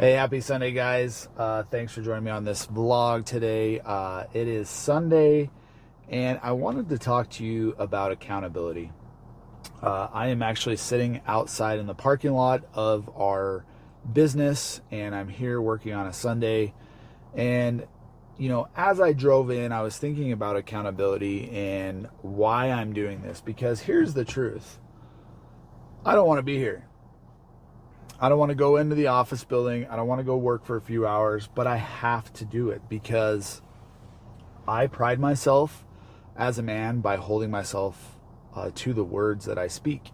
Hey, happy Sunday, guys. Thanks for joining me on this vlog today. It is Sunday, and I wanted to talk to you about accountability. I am actually sitting outside in the parking lot of our business, and I'm here working on a Sunday. And, as I drove in, I was thinking about accountability and why I'm doing this, because here's the truth. I don't want to be here. I don't want to go into the office building. I don't want to go work for a few hours, but I have to do it because I pride myself as a man by holding myself to the words that I speak.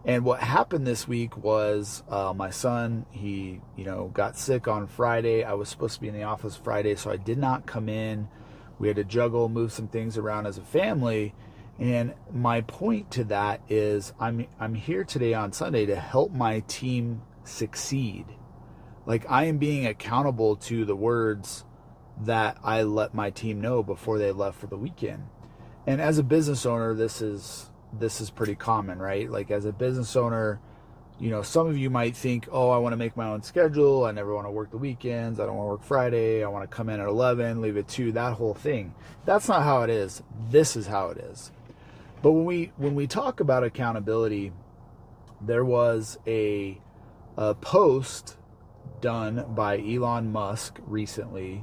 And what happened this week was my son, he, got sick on Friday. I was supposed to be in the office Friday, so I did not come in. We had to juggle, move some things around as a family. And my point to that is I'm here today on Sunday to help my team succeed. Like, I am being accountable to the words that I let my team know before they left for the weekend. And as a business owner, this is pretty common, right? Like, as a business owner, some of you might think, oh, I want to make my own schedule. I never want to work the weekends. I don't want to work Friday. I want to come in at 11, leave at 2, that whole thing. That's not how it is. This is how it is. But when we talk about accountability, there was a post done by Elon Musk recently,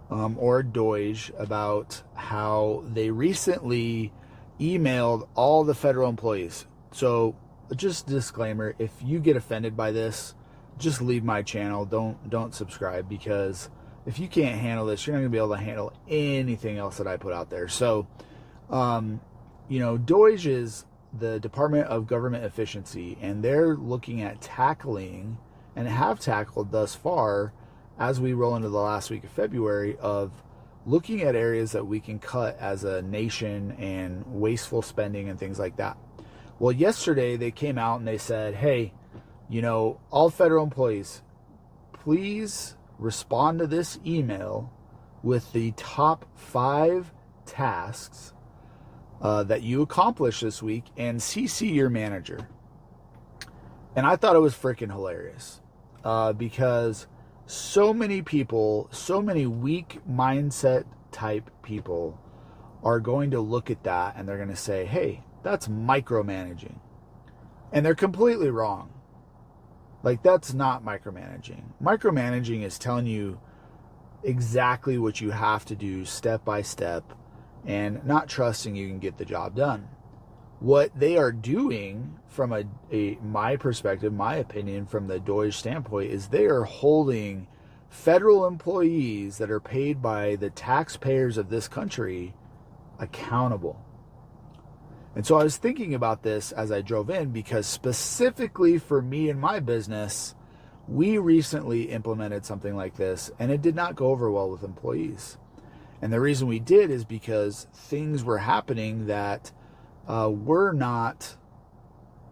or Doge, about how they recently emailed all the federal employees. So just disclaimer, if you get offended by this, just leave my channel. Don't subscribe, because if you can't handle this, you're not going to be able to handle anything else that I put out there. So, Doge is the Department of Government Efficiency, and they're looking at tackling, and have tackled thus far as we roll into the last week of February, of looking at areas that we can cut as a nation and wasteful spending and things like that. Well, yesterday they came out and they said, hey, all federal employees, please respond to this email with the top 5 tasks that you accomplished this week, and CC your manager. And I thought it was freaking hilarious, because so many people, so many weak mindset type people are going to look at that and they're going to say, hey, that's micromanaging. And they're completely wrong. Like, that's not micromanaging. Micromanaging is telling you exactly what you have to do step by step, and not trusting you can get the job done. What they are doing, from my perspective, my opinion, from the Doge standpoint, is they are holding federal employees that are paid by the taxpayers of this country accountable. And so I was thinking about this as I drove in, because specifically for me and my business, we recently implemented something like this, and it did not go over well with employees. And the reason we did is because things were happening that we're not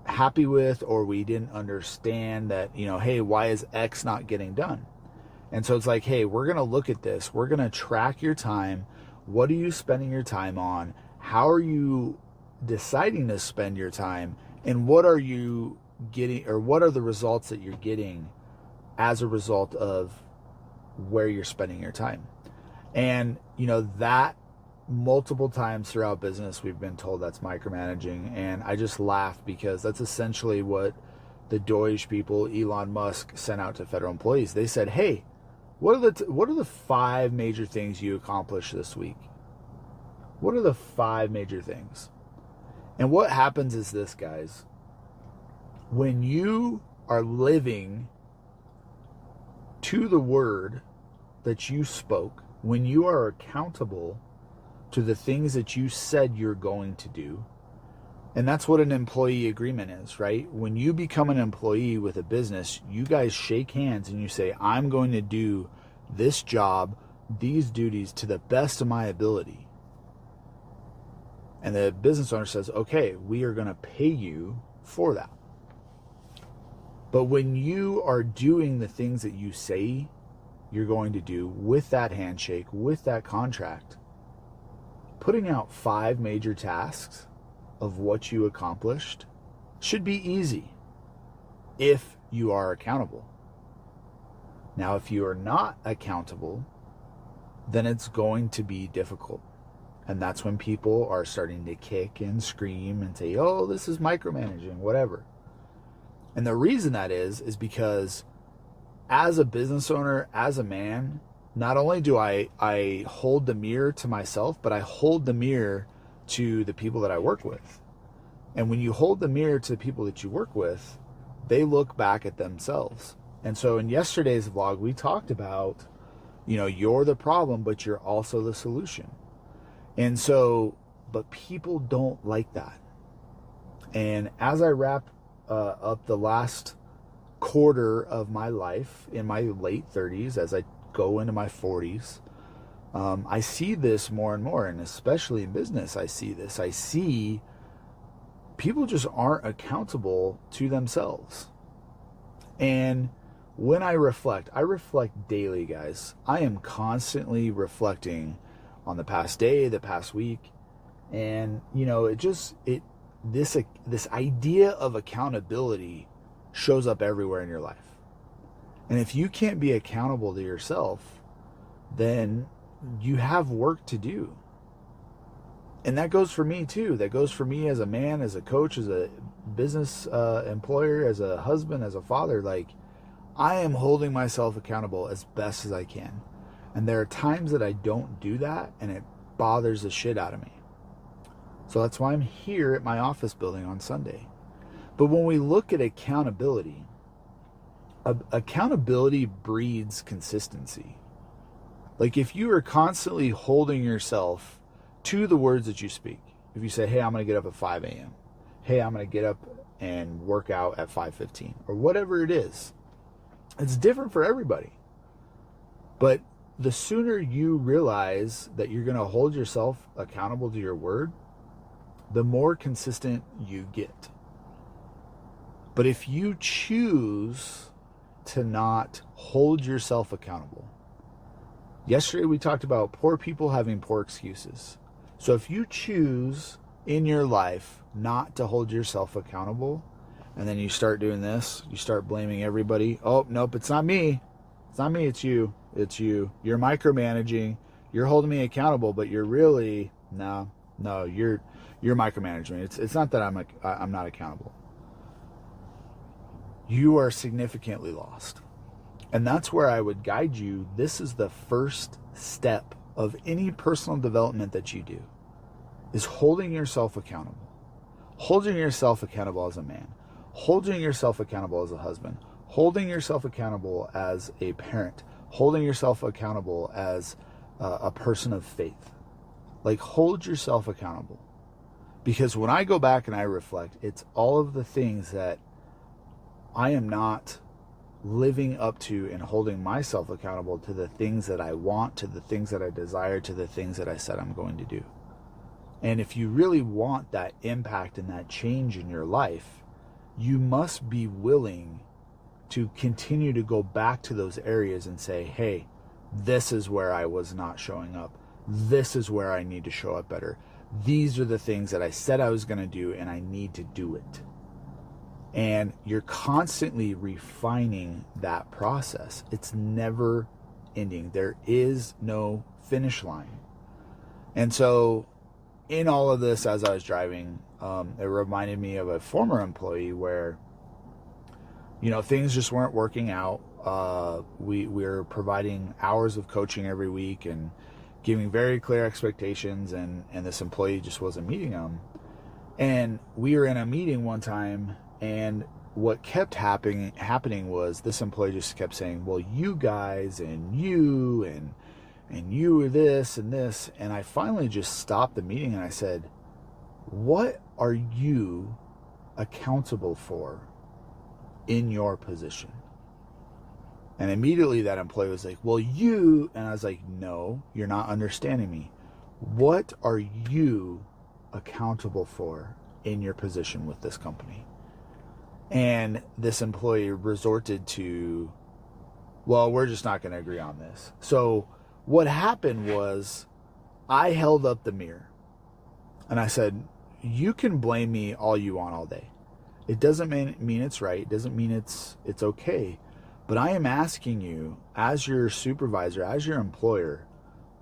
happy with, or we didn't understand that, hey, why is X not getting done? And so it's like, hey, we're going to look at this. We're going to track your time. What are you spending your time on? How are you deciding to spend your time? And what are you getting, or what are the results that you're getting as a result of where you're spending your time? And, that multiple times throughout business, we've been told that's micromanaging. And I just laugh, because that's essentially what the Doge people, Elon Musk, sent out to federal employees. They said, hey, what are the 5 major things you accomplished this week? What are the 5 major things? And what happens is this, guys. When you are living to the word that you spoke, when you are accountable to the things that you said you're going to do, and that's what an employee agreement is, right? When you become an employee with a business, you guys shake hands and you say, I'm going to do this job, these duties, to the best of my ability. And the business owner says, okay, we are going to pay you for that. But when you are doing the things that you say you're going to do with that handshake, with that contract, putting out 5 major tasks of what you accomplished should be easy if you are accountable. Now, if you are not accountable, then it's going to be difficult. And that's when people are starting to kick and scream and say, oh, this is micromanaging, whatever. And the reason that is because as a business owner, as a man, not only do I hold the mirror to myself, but I hold the mirror to the people that I work with. And when you hold the mirror to the people that you work with, they look back at themselves. And so in yesterday's vlog, we talked about, you're the problem, but you're also the solution. And so, but people don't like that. And as I wrap up the last quarter of my life in my late 30s, as I go into my 40s, I see this more and more, and especially in business, I see this. I see people just aren't accountable to themselves. And when I reflect daily, guys. I am constantly reflecting on the past day, the past week, and this idea of accountability shows up everywhere in your life. And if you can't be accountable to yourself, then you have work to do. And that goes for me too. That goes for me as a man, as a coach, as a business employer, as a husband, as a father. Like, I am holding myself accountable as best as I can. And there are times that I don't do that, and it bothers the shit out of me. So that's why I'm here at my office building on Sunday. But when we look at accountability, accountability breeds consistency. Like, if you are constantly holding yourself to the words that you speak, if you say, hey, I'm going to get up at 5 a.m., hey, I'm going to get up and work out at 5:15, or whatever it is, it's different for everybody. But the sooner you realize that you're going to hold yourself accountable to your word, the more consistent you get. But if you choose to not hold yourself accountable, yesterday we talked about poor people having poor excuses. So if you choose in your life not to hold yourself accountable, and then you start doing this, you start blaming everybody. Oh, nope, it's not me. It's not me, it's you. It's you. You're micromanaging. You're holding me accountable, but you're really, no, you're micromanaging me. It's not that I'm not accountable. You are significantly lost. And that's where I would guide you. This is the first step of any personal development that you do, is holding yourself accountable. Holding yourself accountable as a man. Holding yourself accountable as a husband. Holding yourself accountable as a parent. Holding yourself accountable as a person of faith. Like, hold yourself accountable. Because when I go back and I reflect, it's all of the things that I am not living up to and holding myself accountable to, the things that I want, to the things that I desire, to the things that I said I'm going to do. And if you really want that impact and that change in your life, you must be willing to continue to go back to those areas and say, hey, this is where I was not showing up. This is where I need to show up better. These are the things that I said I was going to do, and I need to do it. And you're constantly refining that process. It's never ending. There is no finish line. And so in all of this, as I was driving, it reminded me of a former employee where, things just weren't working out. We were providing hours of coaching every week and giving very clear expectations, and this employee just wasn't meeting them. And we were in a meeting one time, and what kept happening was this employee just kept saying, well, you guys and you and you are this and this. And I finally just stopped the meeting and I said, what are you accountable for in your position? And immediately that employee was like, well, you, and I was like, no, you're not understanding me. What are you accountable for in your position with this company? And this employee resorted to, well, we're just not going to agree on this. So what happened was I held up the mirror and I said, you can blame me all you want all day. It doesn't mean it's right. It doesn't mean it's okay. But I am asking you, as your supervisor, as your employer,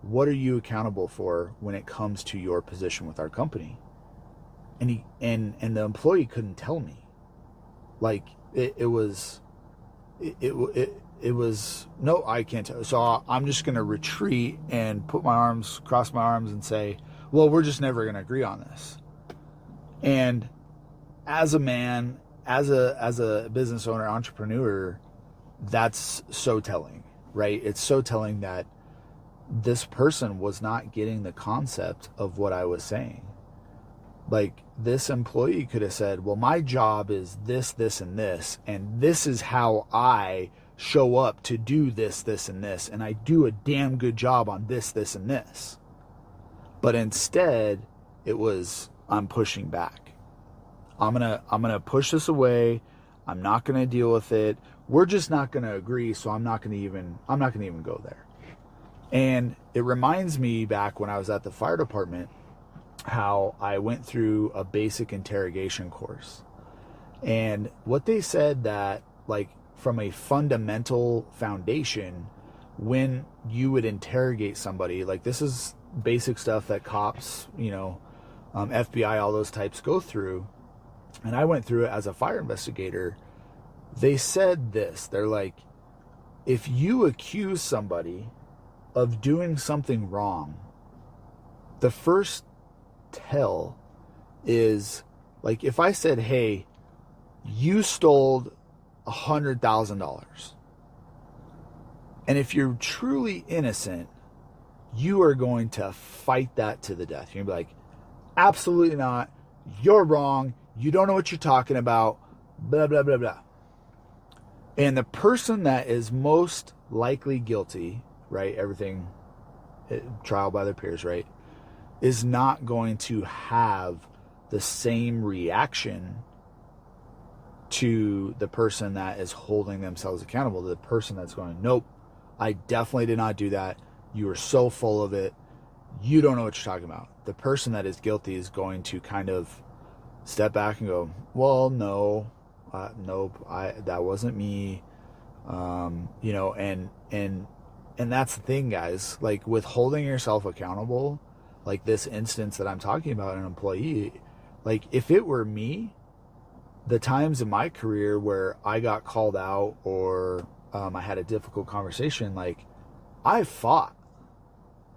what are you accountable for when it comes to your position with our company? And the employee couldn't tell me. Like it was no, I can't tell. So I'm just going to retreat and cross my arms and say, well, we're just never going to agree on this. And as a man, as a business owner, entrepreneur, that's so telling, right? It's so telling that this person was not getting the concept of what I was saying. Like, this employee could have said, well, my job is this, this, and this is how I show up to do this, this, and this, and I do a damn good job on this, this, and this. But instead, it was, I'm pushing back. I'm gonna push this away. I'm not gonna deal with it. We're just not gonna agree, so I'm not gonna even go there. And it reminds me back when I was at the fire department, how I went through a basic interrogation course. And what they said that, like, from a fundamental foundation, when you would interrogate somebody, like, this is basic stuff that cops, FBI, all those types go through. And I went through it as a fire investigator. They said this, they're like, if you accuse somebody of doing something wrong, the first tell is, like, if I said, hey, you stole $100,000, and if you're truly innocent, you are going to fight that to the death. You're going to be like, absolutely not, you're wrong, you don't know what you're talking about, blah, blah, blah, blah. And the person that is most likely guilty, right, everything, trial by their peers, right, is not going to have the same reaction to the person that is holding themselves accountable, to the person that's going, nope, I definitely did not do that. You are so full of it. You don't know what you're talking about. The person that is guilty is going to kind of step back and go, well, no, nope, that wasn't me. And that's the thing, guys, like, with holding yourself accountable, like this instance that I'm talking about, an employee, like, if it were me, the times in my career where I got called out or I had a difficult conversation, like, I fought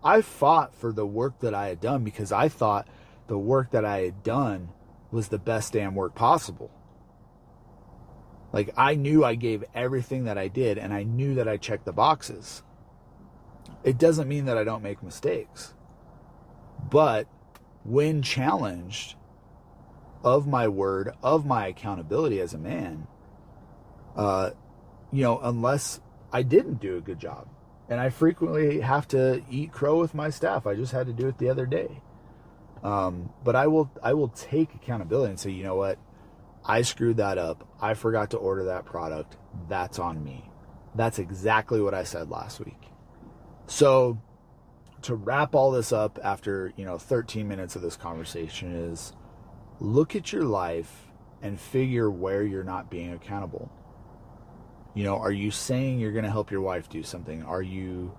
for the work that I had done, because I thought the work that I had done was the best damn work possible. Like, I knew I gave everything that I did, and I knew that I checked the boxes. It doesn't mean that I don't make mistakes. But when challenged of my word, of my accountability as a man, unless I didn't do a good job, and I frequently have to eat crow with my staff. I just had to do it the other day. But I will take accountability and say, you know what? I screwed that up. I forgot to order that product. That's on me. That's exactly what I said last week. So to wrap all this up after, 13 minutes of this conversation is, look at your life and figure where you're not being accountable. Are you saying you're going to help your wife do something? Are you,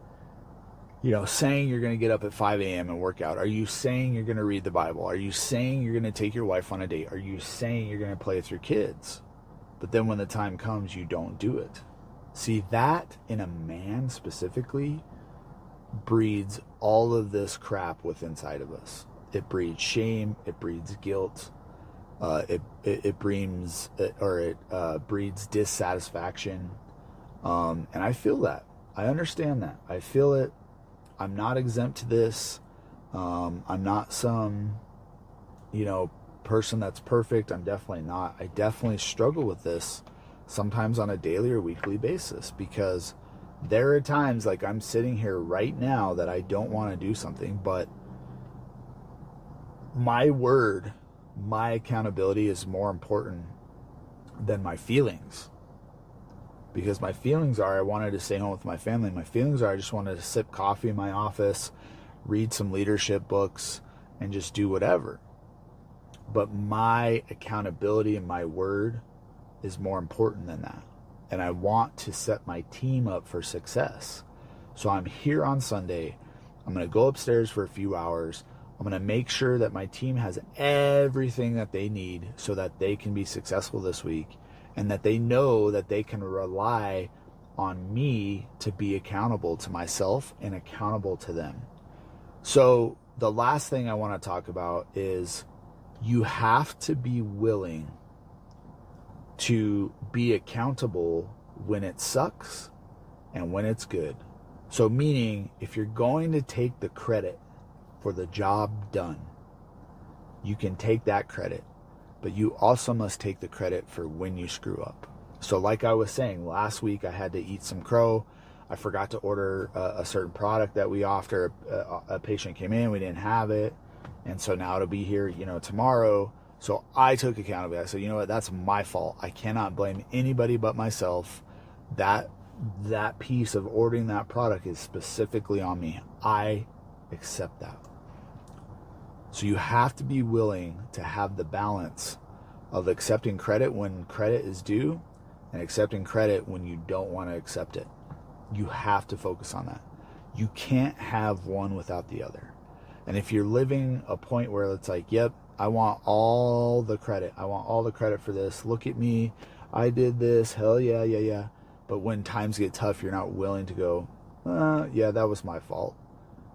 saying you're going to get up at 5 a.m. and work out? Are you saying you're going to read the Bible? Are you saying you're going to take your wife on a date? Are you saying you're going to play with your kids? But then when the time comes, you don't do it. See, that in a man specifically breeds all of this crap within inside of us. It breeds shame. It breeds guilt. It breeds dissatisfaction. And I feel that. I understand that. I feel it. I'm not exempt to this. I'm not some, person that's perfect. I'm definitely not. I definitely struggle with this sometimes on a daily or weekly basis, because there are times, like I'm sitting here right now, that I don't want to do something, but my word, my accountability is more important than my feelings. Because my feelings are, I wanted to stay home with my family. My feelings are, I just wanted to sip coffee in my office, read some leadership books, and just do whatever. But my accountability and my word is more important than that. and I want to set my team up for success. So I'm here on Sunday. I'm going to go upstairs for a few hours. I'm going to make sure that my team has everything that they need so that they can be successful this week, and that they know that they can rely on me to be accountable to myself and accountable to them. So the last thing I want to talk about is you have to be willing to be accountable when it sucks and when it's good. So meaning, if you're going to take the credit for the job done, you can take that credit, but you also must take the credit for when you screw up. So like I was saying, last week I had to eat some crow. I forgot to order a certain product that we offer. A patient came in, we didn't have it. And so now it'll be here, tomorrow. So I took accountability. I said, you know what, that's my fault. I cannot blame anybody but myself. That piece of ordering that product is specifically on me. I accept that. So you have to be willing to have the balance of accepting credit when credit is due and accepting credit when you don't want to accept it. You have to focus on that. You can't have one without the other. And if you're living a point where it's like, yep, I want all the credit. I want all the credit for this. Look at me. I did this. Hell yeah. But when times get tough, you're not willing to go, yeah, that was my fault.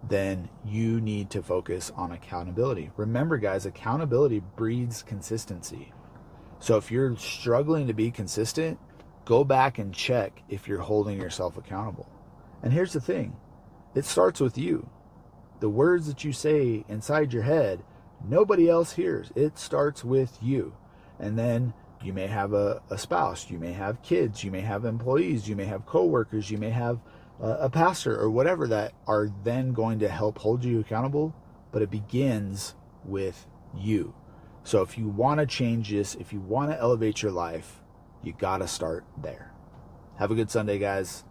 Then you need to focus on accountability. Remember, guys, accountability breeds consistency. So if you're struggling to be consistent, go back and check if you're holding yourself accountable. And here's the thing. It starts with you. The words that you say inside your head, nobody else hears. It starts with you. And then you may have a spouse, you may have kids, you may have employees, you may have coworkers, you may have a pastor or whatever that are then going to help hold you accountable. But it begins with you. So if you want to change this, if you want to elevate your life, you got to start there. Have a good Sunday, guys.